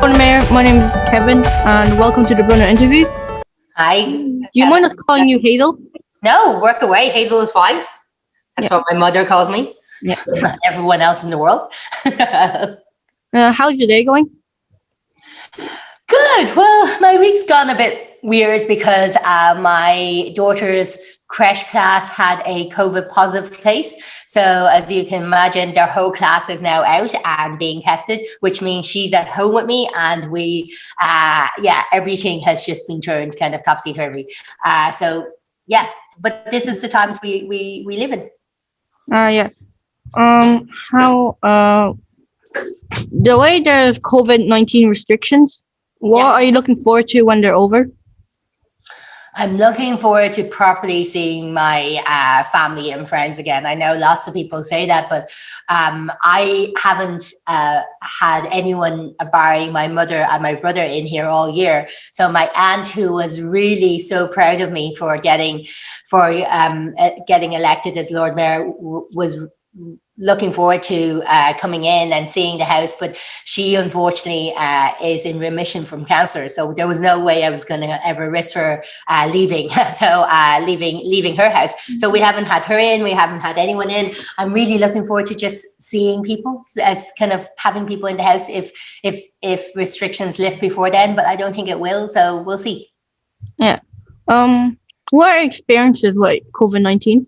Hello, Mayor. My name is Kevin, and welcome to the Brunner Interviews. Hi, Do you mind us Kevin. calling you Hazel? No, work away. Hazel is fine. Yeah, That's what my mother calls me. yeah. Everyone else in the world. How's your day going? Good. Well, my week's gone a bit weird because my daughter's crash class had a COVID positive case. So, as you can imagine, their whole class is now out and being tested, which means she's at home with me, and everything has just been turned kind of topsy turvy. Yeah, but this is the times we live in. Yeah. How the way there's COVID-19 restrictions. What Yeah. are you looking forward to when they're over? I'm looking forward to properly seeing my family and friends again. I know lots of people say that, but I haven't had anyone barring my mother and my brother in here all year. So my aunt, who was really so proud of me for getting elected as Lord Mayor, was looking forward to coming in and seeing the house, but she unfortunately is in remission from cancer, so there was no way I was going to ever risk her leaving leaving her house. So we haven't had her in, we haven't had anyone in. I'm really looking forward to just seeing people, as kind of having people in the house if restrictions lift before then, but I don't think it will, so we'll see. Yeah. What are experiences like COVID-19?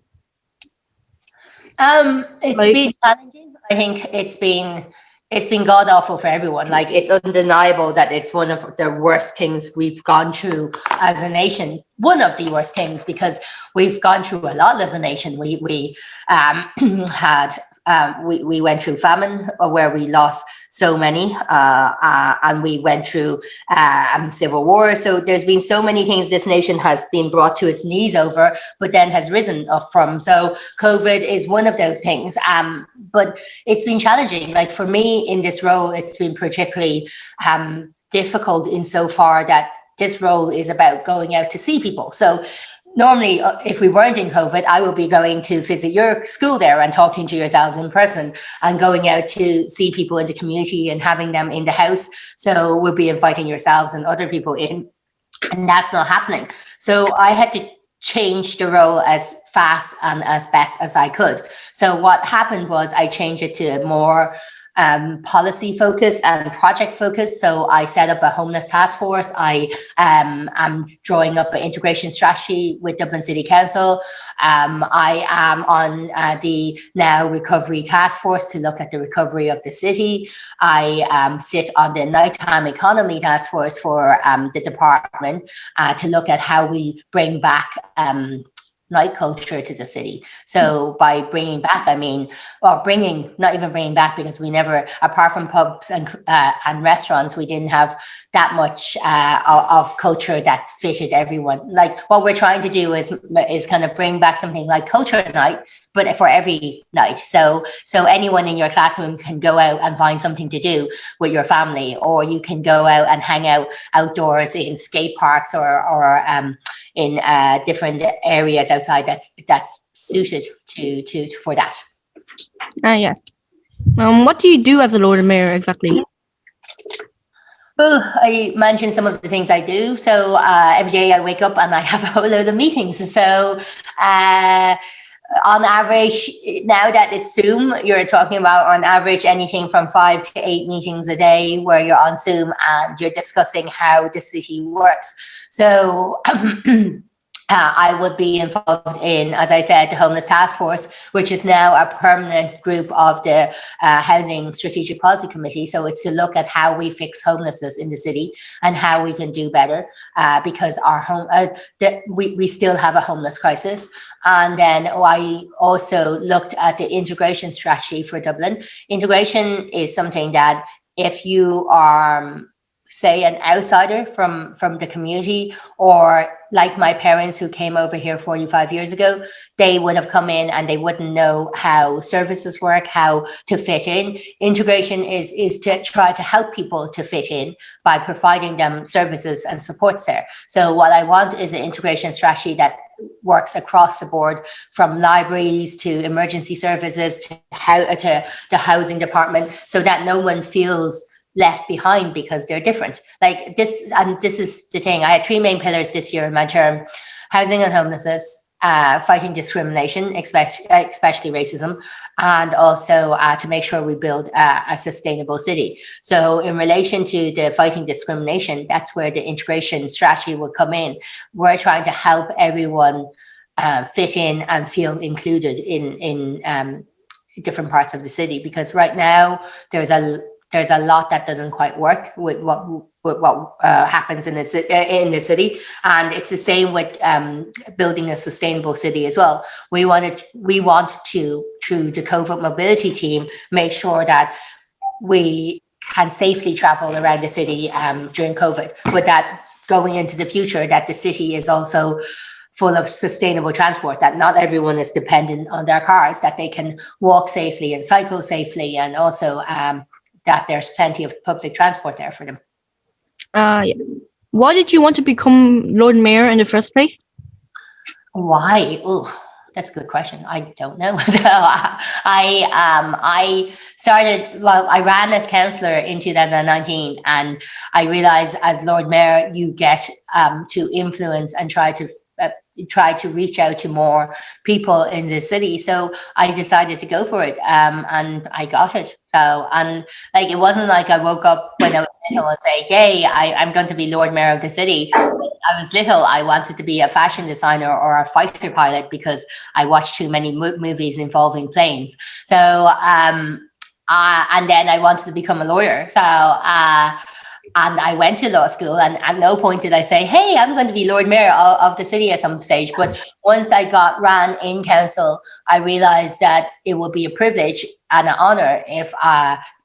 It's Like, been challenging. I think it's been god awful for everyone. Like, it's undeniable that it's one of the worst things we've gone through as a nation. One of the worst things, because we've gone through a lot as a nation. We had we went through famine, where we lost so many, and we went through civil war. So there's been so many things this nation has been brought to its knees over, but then has risen up from. So COVID is one of those things. But it's been challenging. Like, for me in this role, it's been particularly difficult insofar that this role is about going out to see people. So normally, if we weren't in COVID, I would be going to visit your school there and talking to yourselves in person, and going out to see people in the community and having them in the house. So we'll be inviting yourselves and other people in, and that's not happening. So I had to change the role as fast and as best as I could. So what happened was I changed it to more policy focus and project focus. So I set up a homeless task force. Am drawing up an integration strategy with Dublin City Council. I am on the now recovery task force to look at the recovery of the city. I sit on the nighttime economy task force for the department to look at how we bring back night culture to the city. So by bringing back, I mean, well, not even bringing back, because we never, apart from pubs and restaurants, we didn't have that much of culture that fitted everyone. Like, what we're trying to do is kind of bring back something like culture night, but for every night. So anyone in your classroom can go out and find something to do with your family, or you can go out and hang out outdoors in skate parks, or in different areas outside that's suited to for that. yeah. What do you do as a Lord Mayor exactly? Well, I mentioned some of the things I do. So every day I wake up and I have a whole load of meetings. So on average, now that it's Zoom, you're talking about on average anything from 5 to 8 meetings a day, where you're on Zoom and you're discussing how the city works. So I would be involved in, as I said, the Homeless Task Force, which is now a permanent group of the Housing Strategic Policy Committee. So it's to look at how we fix homelessness in the city and how we can do better, because we still have a homeless crisis. And then I also looked at the integration strategy for Dublin. Integration is something that, if you are, say, an outsider from the community, or like my parents who came over here 45 years ago, they would have come in and they wouldn't know how services work, how to fit in. Integration is to try to help people to fit in by providing them services and supports there. So what I want is an integration strategy that works across the board, from libraries to emergency services to the housing department, so that no one feels left behind because they're different. Like this, and this is the thing. I had three main pillars this year in my term: housing and homelessness, fighting discrimination, especially racism, and also to make sure we build a sustainable city. So in relation to the fighting discrimination, that's where the integration strategy will come in. We're trying to help everyone fit in and feel included in different parts of the city, because right now there's a lot that doesn't quite work with what happens in the city, and it's the same with building a sustainable city as well. We want to, through the COVID mobility team, make sure that we can safely travel around the city during COVID, but that going into the future, that the city is also full of sustainable transport, that not everyone is dependent on their cars, that they can walk safely and cycle safely, and also that there's plenty of public transport there for them. Yeah. Why did you want to become Lord Mayor in the first place? Why? Oh, that's a good question. I don't know. So I started, well, I ran as councillor in 2019, and I realized as Lord Mayor, you get to influence and try to reach out to more people in the city. So I decided to go for it, and I got it. So, and like, it wasn't like I woke up when I was little and say, "Hey, I'm going to be Lord Mayor of the city." When I was little, I wanted to be a fashion designer or a fighter pilot because I watched too many movies involving planes. So, and then I wanted to become a lawyer. So, and I went to law school, and at no point did I say, "Hey, I'm going to be Lord Mayor of the city" at some stage. But once I ran in council, I realized that it would be a privilege and an honor if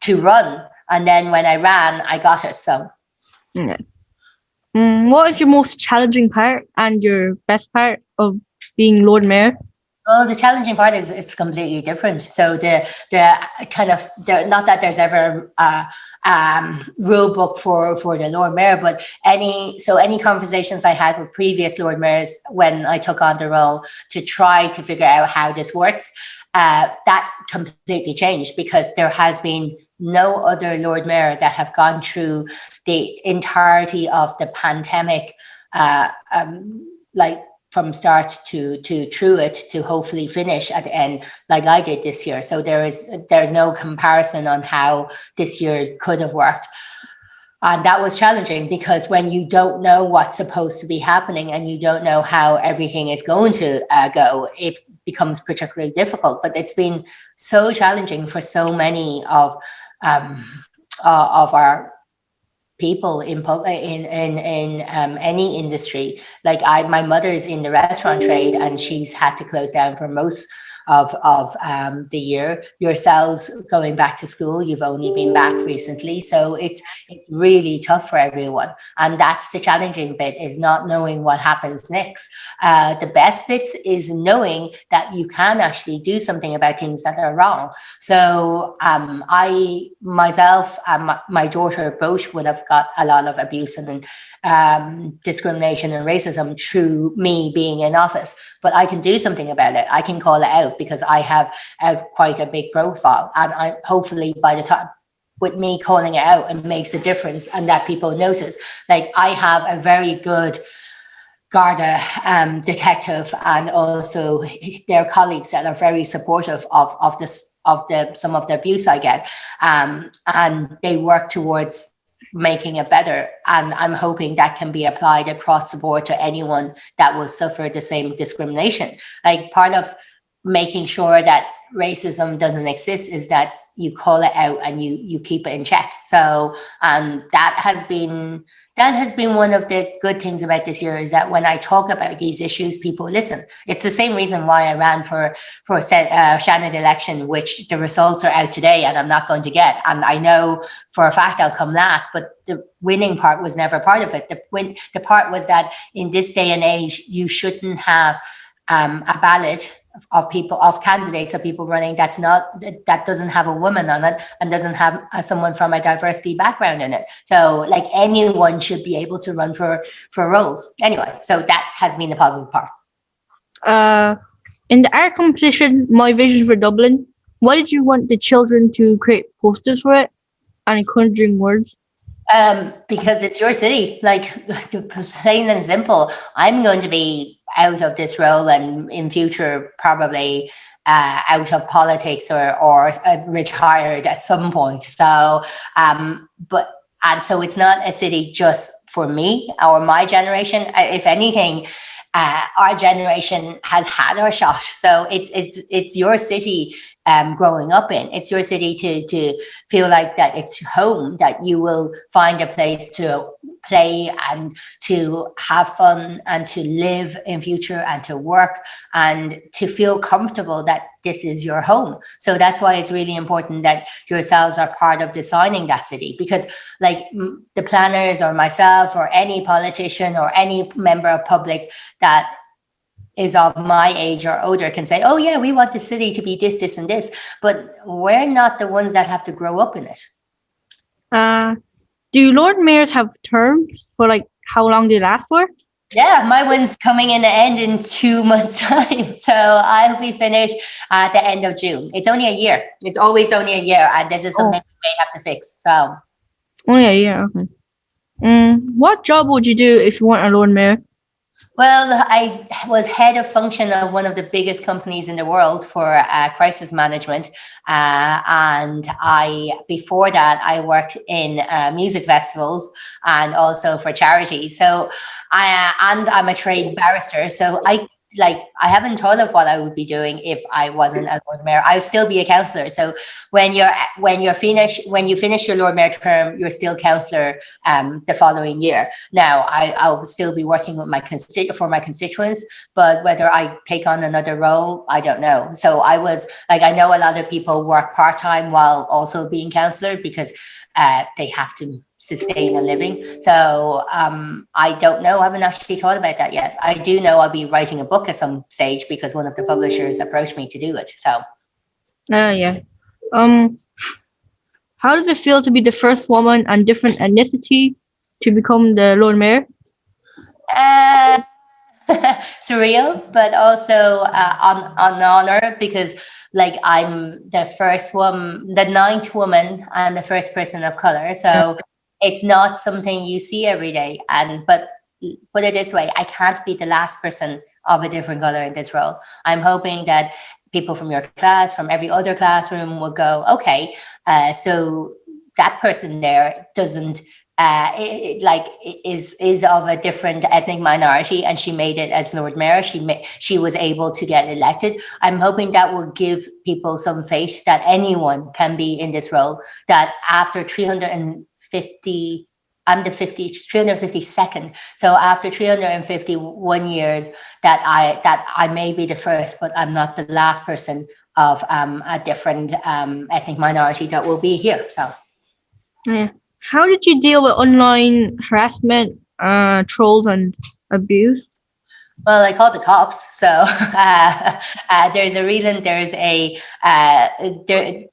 to run. And then when I ran, I got it. So, Yeah. What is your most challenging part and your best part of being Lord Mayor? well, the challenging part is completely different. So the kind of not that there's ever rule book for the Lord Mayor, but any conversations I had with previous Lord Mayors when I took on the role to try to figure out how this works, that completely changed, because there has been no other Lord Mayor that have gone through the entirety of the pandemic, like from start to through it to hopefully finish at the end, like I did this year. So there's no comparison on how this year could have worked. And that was challenging, because when you don't know what's supposed to be happening and you don't know how everything is going to go, it becomes particularly difficult. But it's been so challenging for so many of our people in any industry. Like my mother is in the restaurant trade, and she's had to close down for most of the year. Yourselves going back to school, you've only been back recently, so it's really tough for everyone. And that's the challenging bit, is not knowing what happens next. The best bits is knowing that you can actually do something about things that are wrong. So I myself and my daughter both would have got a lot of abuse and discrimination and racism through me being in office, but I can do something about it. I can call it out, because I have quite a big profile, and I hopefully by the time with me calling it out, it makes a difference, and that people notice. Like, I have a very good Garda detective, and also their colleagues that are very supportive of some of the abuse I get, and they work towards making it better. And I'm hoping that can be applied across the board to anyone that will suffer the same discrimination. Like, part of making sure that racism doesn't exist is that you call it out and you keep it in check. So that has been one of the good things about this year, is that when I talk about these issues, people listen. It's the same reason why I ran for Shannon election, which the results are out today and I'm not going to get. And I know for a fact I'll come last, but the winning part was never part of it. The part was that in this day and age, you shouldn't have a ballot of candidates, of people running that doesn't have a woman on it and doesn't have someone from a diversity background in it. So, like, anyone should be able to run for roles. Anyway, so that has been the positive part. In the art competition, My Vision for Dublin, why did you want the children to create posters for it? any conjuring words? Because it's your city, like plain and simple. I'm going to be out of this role and in future probably out of politics or retired at some point. So, but and so it's not a city just for me or my generation. If anything, our generation has had our shot. So it's your city growing up in. It's your city to feel like that it's home, that you will find a place to play and to have fun and to live in future and to work and to feel comfortable that this is your home. So that's why it's really important that yourselves are part of designing that city, because like the planners or myself or any politician or any member of public that is of my age or older can say, oh yeah, we want the city to be this, and this, but we're not the ones that have to grow up in it. Do Lord Mayors have terms for like how long they last for? Yeah, my one's coming in the end in 2 months' time. So I'll be finished at the end of June. It's only a year. It's always only a year. And this is something we may have to fix. So Only a year, okay. What job would you do if you weren't a Lord Mayor? well, I was head of function of one of the biggest companies in the world for crisis management, and before that I worked in music festivals and also for charity. So I'm a trained barrister, so I haven't thought of what I would be doing if I wasn't a Lord Mayor. I'll still be a councillor. So when you finish your Lord Mayor term, you're still councillor the following year. Now I'll still be working with my constituents, but whether I take on another role, I don't know. So I know a lot of people work part-time while also being councillor because they have to sustain a living. So I don't know. I haven't actually thought about that yet. I do know I'll be writing a book at some stage because one of the publishers approached me to do it. So Yeah. How does it feel to be the first woman and different ethnicity to become the Lord Mayor? uh, surreal, but also on honor, because like I'm the first one, the ninth woman, and the first person of color. So it's not something you see every day. And but put it this way, I can't be the last person of a different color in this role. I'm hoping that people from your class, from every other classroom, will go, okay, so that person there doesn't is of a different ethnic minority, and she made it as Lord Mayor. She was able to get elected. I'm hoping that will give people some faith that anyone can be in this role. That after 350, I'm the 352nd. So after 351 years, that I may be the first, but I'm not the last person of a different ethnic minority that will be here. So. Yeah. How did you deal with online harassment, trolls, and abuse? Well, I called the cops. So there's a reason. There's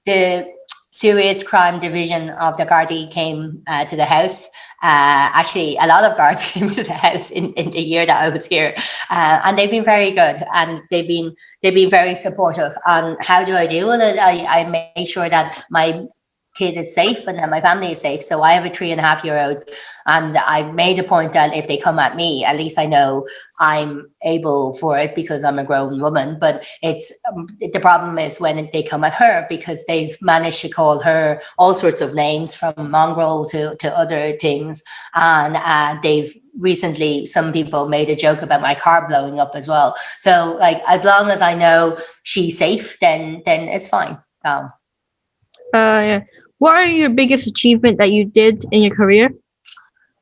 the serious crime division of the Gardaí came to the house. Actually, a lot of guards came to the house in the year that I was here, and they've been very good, and they've been very supportive. And how do I deal with it? I make sure that my kid is safe and that my family is safe. So I have a 3.5-year-old, and I made a point that if they come at me, at least I know I'm able for it because I'm a grown woman. But it's the problem is when they come at her, because they've managed to call her all sorts of names, from mongrel to other things, and they've recently, some people made a joke about my car blowing up as well. So like, as long as I know she's safe, then it's fine. Yeah. What are your biggest achievement that you did in your career?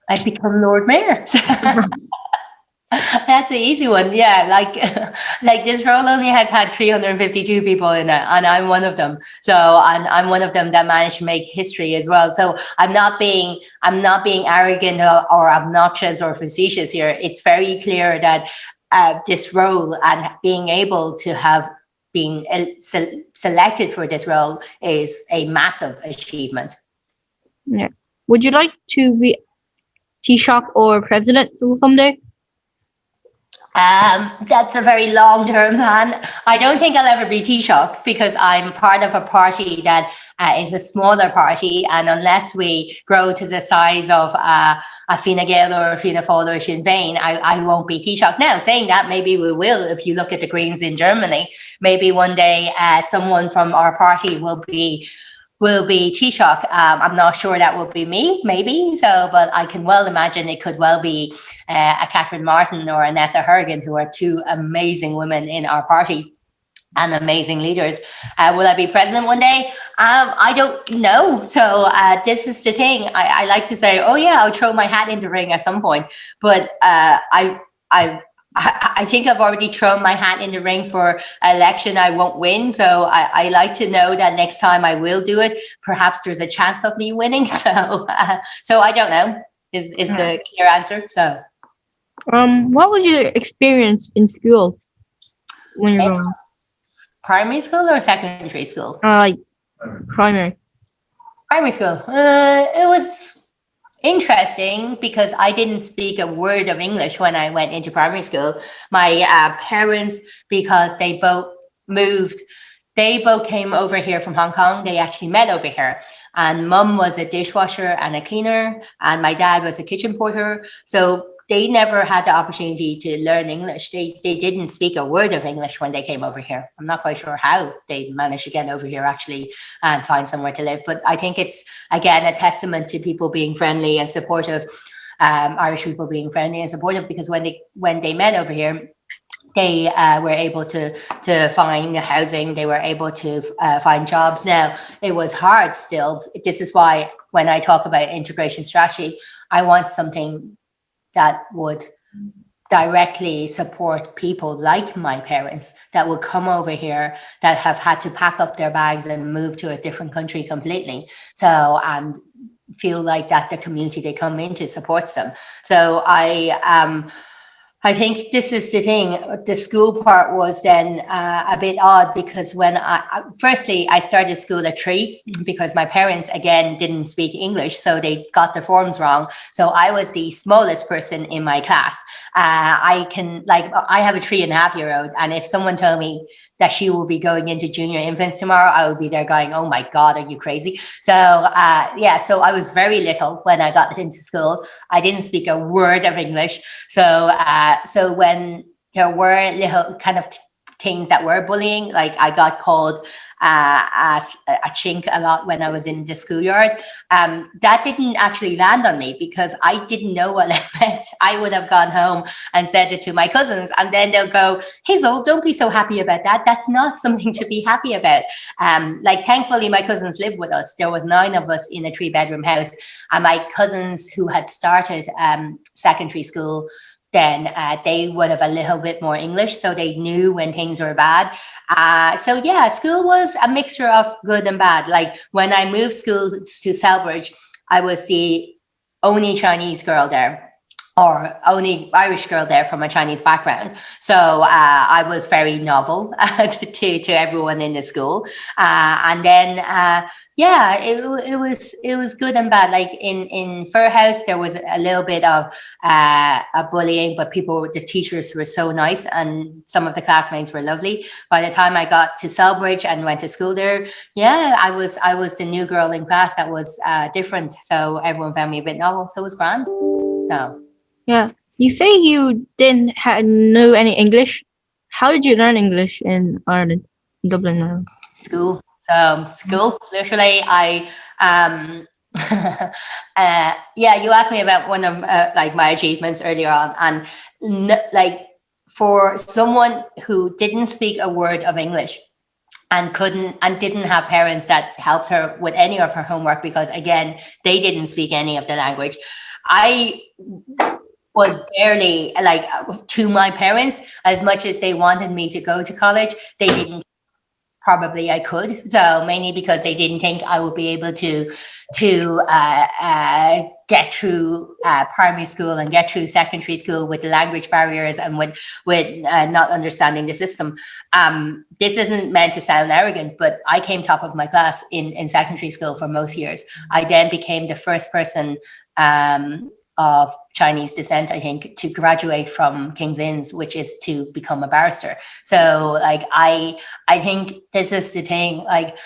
I've become Lord Mayor. That's the easy one. Yeah, like this role only has had 352 people in it, and I'm one of them. So I'm one of them that managed to make history as well. So I'm not being arrogant or obnoxious or facetious here. It's very clear that this role and being able to have been selected for this role is a massive achievement. Yeah. Would you like to be Tshock or president someday? That's a very long-term plan. I don't think I'll ever be Taoiseach because I'm part of a party that is a smaller party, and unless we grow to the size of a Fine Gael or a Fianna Fáil or Sinn Féin, I won't be Taoiseach. Now, saying that, maybe we will. If you look at the Greens in Germany, maybe one day someone from our party will be Taoiseach. I'm not sure that will be me, maybe. So, but I can well imagine it could well be a Catherine Martin or a Nessa Horgan, who are two amazing women in our party and amazing leaders. Will I be president one day? I don't know. So this is the thing. I like to say, oh yeah, I'll throw my hat in the ring at some point. But I think I've already thrown my hat in the ring for an election I won't win. So I like to know that next time I will do it. Perhaps there's a chance of me winning. So so I don't know is the clear answer. So what was your experience in school when you were growing up? Primary school or secondary school? Like primary. Primary school. It was interesting because I didn't speak a word of English when I went into primary school. My parents, because they both moved, they both came over here from Hong Kong. They actually met over here. And mum was a dishwasher and a cleaner, and my dad was a kitchen porter. So they never had the opportunity to learn English. They didn't speak a word of English when they came over here. I'm not quite sure how they managed to get over here actually and find somewhere to live. But I think it's, again, a testament to people being friendly and supportive, Irish people being friendly and supportive, because when they met over here, they were able to find housing. They were able to find jobs. Now, it was hard still. This is why when I talk about integration strategy, I want something that would directly support people like my parents that would come over here that have had to pack up their bags and move to a different country completely. So, and feel like that the community they come into supports them. So I think this is the thing. The school part was then a bit odd because when firstly, I started school at 3 because my parents, again, didn't speak English. So they got the forms wrong. So I was the smallest person in my class. I have a 3.5-year-old. And if someone told me that she will be going into junior infants tomorrow, I would be there going, oh my God, are you crazy? So so I was very little when I got into school. I didn't speak a word of English. So so when there were little kind of things that were bullying, like I got called a chink a lot when I was in the schoolyard. That didn't actually land on me because I didn't know what it meant. I would have gone home and said it to my cousins, and then they'll go, Hazel, don't be so happy about that. That's not something to be happy about. Thankfully, my cousins lived with us. There was 9 of us in a 3-bedroom house, and my cousins who had started secondary school then they would have a little bit more English, so they knew when things were bad. So yeah, school was a mixture of good and bad. Like when I moved schools to Selbridge, I was the only Chinese girl there, or only Irish girl there from a Chinese background. So I was very novel to everyone in the school. And then it was good and bad. Like in Fir House, there was a little bit of a bullying, but the teachers were so nice, and some of the classmates were lovely. By the time I got to Selbridge and went to school there, I was the new girl in class that was different. So everyone found me a bit novel. So it was grand. No. Yeah. You say you didn't know any English. How did you learn English in Ireland, in Dublin? Ireland? School. School. Literally, I you asked me about one of like my achievements earlier on, and like for someone who didn't speak a word of English and didn't have parents that helped her with any of her homework because again they didn't speak any of the language, I was barely like to my parents, as much as they wanted me to go to college, they didn't. Probably I could. So mainly because they didn't think I would be able to get through primary school and get through secondary school with language barriers and with not understanding the system. This isn't meant to sound arrogant, but I came top of my class in secondary school for most years. I then became the first person of Chinese descent, I think, to graduate from King's Inns, which is to become a barrister. So like I think this is the thing, like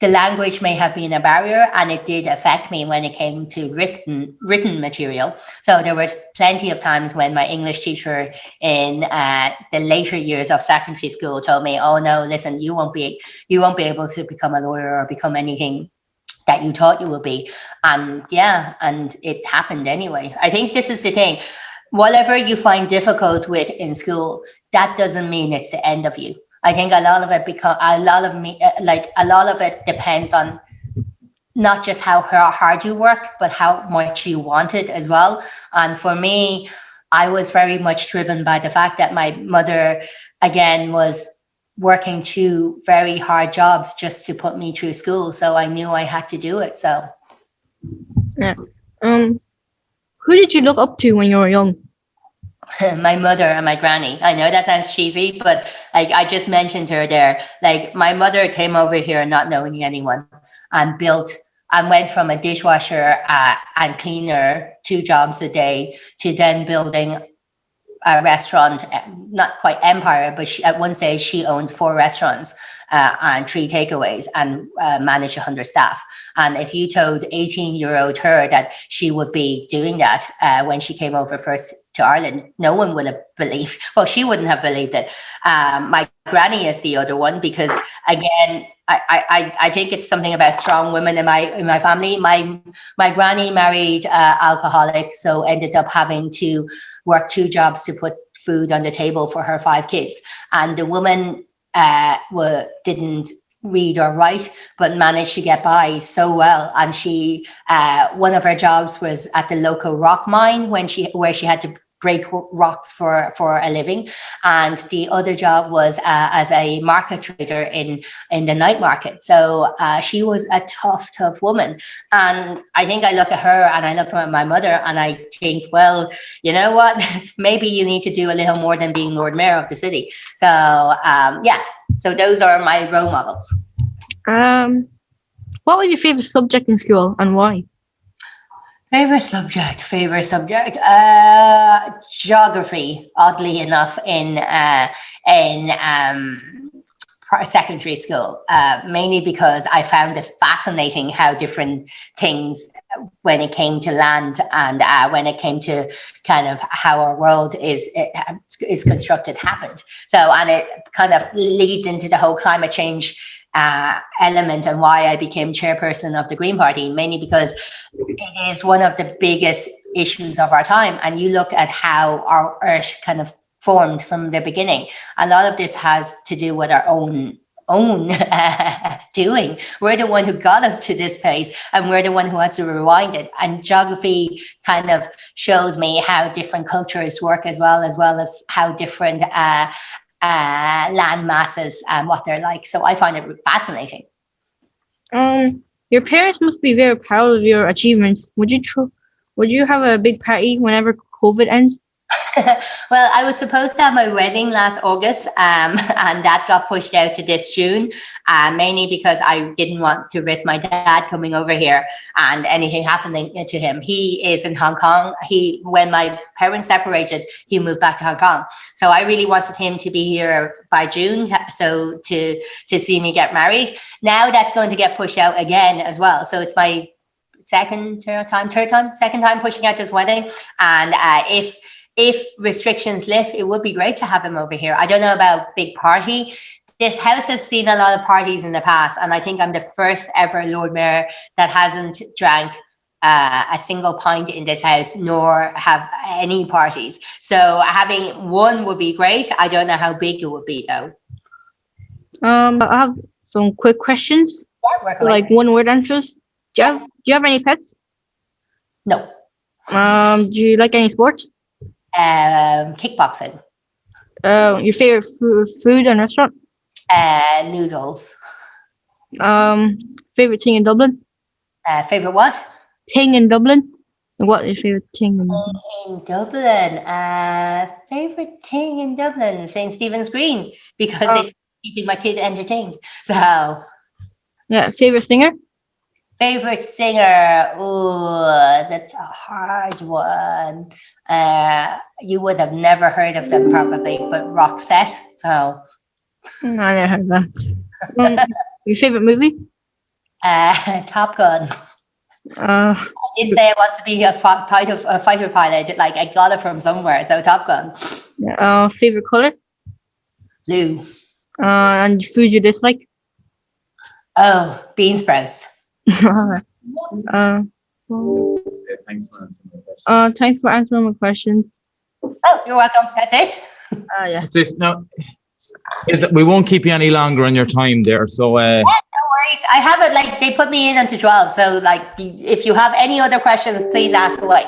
the language may have been a barrier, and it did affect me when it came to written material. So there were plenty of times when my English teacher in the later years of secondary school told me, "Oh no, listen, you won't be able to become a lawyer or become anything that you thought you would be." And yeah, and it happened anyway. I think this is the thing. Whatever you find difficult with in school, that doesn't mean it's the end of you. I think a lot of it a lot of it depends on not just how hard you work, but how much you want it as well. And for me, I was very much driven by the fact that my mother, again, was working two very hard jobs just to put me through school. So I knew I had to do it. So Yeah. Who did you look up to when you were young? my mother and my granny. I know that sounds cheesy, but like I just mentioned her there. Like my mother came over here not knowing anyone and built and went from a dishwasher and cleaner, 2 jobs a day, to then building a restaurant, not quite empire, but at one stage she owned 4 restaurants and 3 takeaways and managed 100 staff. And if you told 18-year-old her that she would be doing that when she came over first to Ireland, no one would have believed. Well, she wouldn't have believed it. My granny is the other one because, again, I think it's something about strong women in my family. My granny married alcoholic, so ended up having to work 2 jobs to put food on the table for her 5 kids. And the woman didn't read or write, but managed to get by so well. And she, one of her jobs was at the local rock mine where she had to break rocks for a living, and the other job was as a market trader in the night market. So she was a tough woman, and I think I look at her and I look at my mother and I think, well, you know what, maybe you need to do a little more than being Lord Mayor of the city. So yeah, so those are my role models. What was your favorite subject in school and why? Favorite subject. Geography. Oddly enough, in secondary school, mainly because I found it fascinating how different things, when it came to land and when it came to kind of how our world is constructed, happened. So, and it kind of leads into the whole climate change element and why I became chairperson of the Green Party, mainly because it is one of the biggest issues of our time. And you look at how our Earth kind of formed from the beginning. A lot of this has to do with our own doing. We're the one who got us to this place, and we're the one who has to rewind it. And geography kind of shows me how different cultures work, as well as how different land masses and what they're like. So I find it fascinating. Your parents must be very proud of your achievements. Would you have a big party whenever COVID ends? Well, I was supposed to have my wedding last August, and that got pushed out to this June, mainly because I didn't want to risk my dad coming over here and anything happening to him. He is in Hong Kong. When my parents separated, he moved back to Hong Kong. So I really wanted him to be here by June, so to see me get married. Now that's going to get pushed out again as well. So it's my second time pushing out this wedding, and if restrictions lift, it would be great to have him over here. I don't know about big party. This house has seen a lot of parties in the past, and I think I'm the first ever Lord Mayor that hasn't drank a single pint in this house, nor have any parties. So having one would be great. I don't know how big it would be, though. I have some quick questions, like one-word answers. Do you have any pets? No. Do you like any sports? Kickboxing. Your favorite food and restaurant? Noodles. Favorite thing in Dublin? Favorite what? Thing in Dublin? What is your favorite thing in Dublin? In Dublin, favorite thing in Dublin, St. Stephen's Green, because it's keeping my kid entertained. So, yeah, favorite singer? Favorite singer? Oh, that's a hard one. You would have never heard of them probably, but Roxette. So, I never heard of that. Your favorite movie? Top Gun. Uh, I did say I want to be a fighter pilot. Like I got it from somewhere. So Top Gun. favorite color? Blue. And food you dislike? Oh, bean sprouts. uh, thanks for answering my questions. Oh, you're welcome. That's it. Yeah. That's it. No, we won't keep you any longer on your time there. So, No worries. I have it. Like they put me in until 12. So, like, if you have any other questions, please ask away.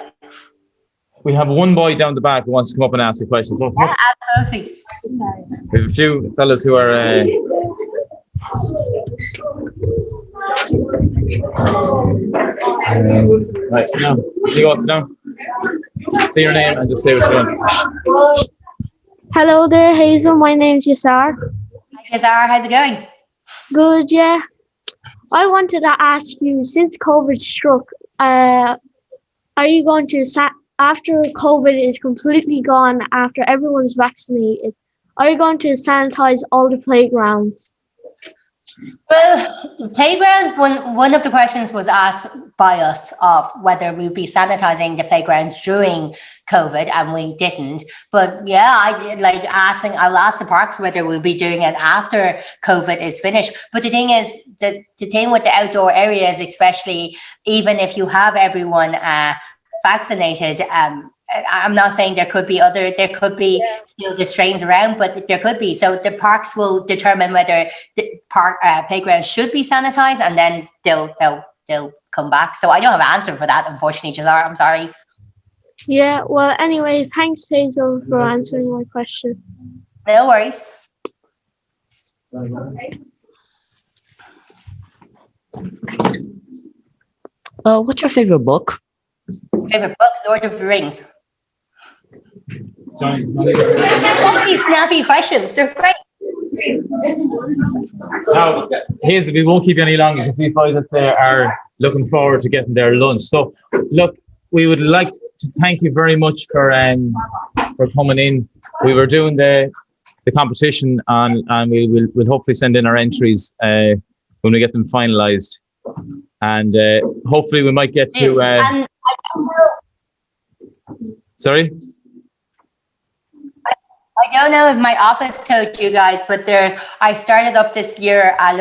we have one boy down the back who wants to come up and ask you questions. So, Yeah, absolutely. we have a few fellas who are. Right now, you go now. Say your name and just say what you want. Hello there, Hazel. My name's Yasar. Hi, Zara. How's it going? Good, yeah. I wanted to ask you, since COVID struck, are you going to, after COVID is completely gone, after everyone's vaccinated, are you going to sanitize all the playgrounds? Well, the playgrounds, one of the questions was asked by us of whether we'd be sanitizing the playgrounds during COVID, and we didn't. But yeah, I'll ask the parks whether we'll be doing it after COVID is finished. But the thing is, the thing with the outdoor areas, especially, even if you have everyone vaccinated, I'm not saying there could be still the strains around, but there could be. So the parks will determine whether the park playgrounds should be sanitized, and then they'll come back. So I don't have an answer for that, unfortunately, Jazar. I'm sorry. Yeah, well, anyway, thanks, Hazel, for answering my question. No worries. What's your favorite book? Favorite book, Lord of the Rings. All these snappy questions, they're great. Now, Hazel, we won't keep you any longer because these boys that say are looking forward to getting their lunch. So, look, we would like to thank you very much for coming in. We were doing the competition and we'll hopefully send in our entries when we get them finalised, and hopefully we might get to. And I don't know. Sorry. I don't know if my office told you guys, but I started up this year a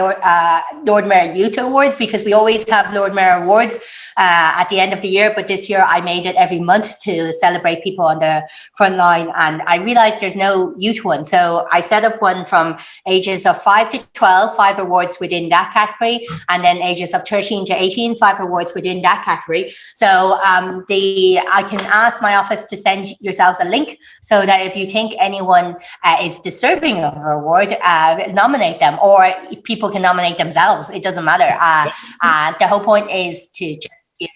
Lord Mayor Youth Award, because we always have Lord Mayor Awards at the end of the year. But this year I made it every month to celebrate people on the front line. And I realized there's no youth one. So I set up one from ages of 5 to 12, 5 awards within that category. And then ages of 13 to 18, 5 awards within that category. So I can ask my office to send yourselves a link so that if you think anyone is deserving of an award, nominate them, or people can nominate themselves. It doesn't matter. The whole point is to just give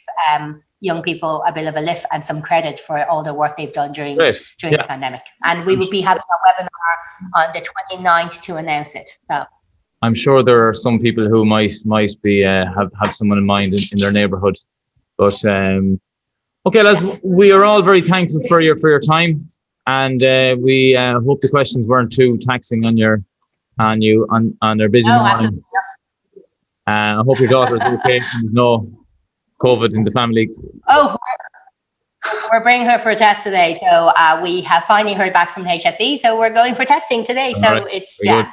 young people a bit of a lift and some credit for all the work they've done during the pandemic. And we will be having a webinar on the 29th to announce it. So I'm sure there are some people who might be have someone in mind in their neighbourhood. But okay, lads, we are all very thankful for your time. And we hope the questions weren't too taxing on you on their busy morning. I hope your daughter is okay and there's no COVID in the family. Oh, we're bringing her for a test today. So we have finally heard back from the HSE. So we're going for testing today. So right. It's fun.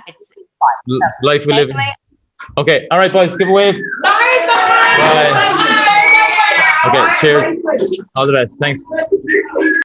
Life we live in. Okay, all right, boys, give a wave. Bye. Okay, cheers. All the best. Thanks.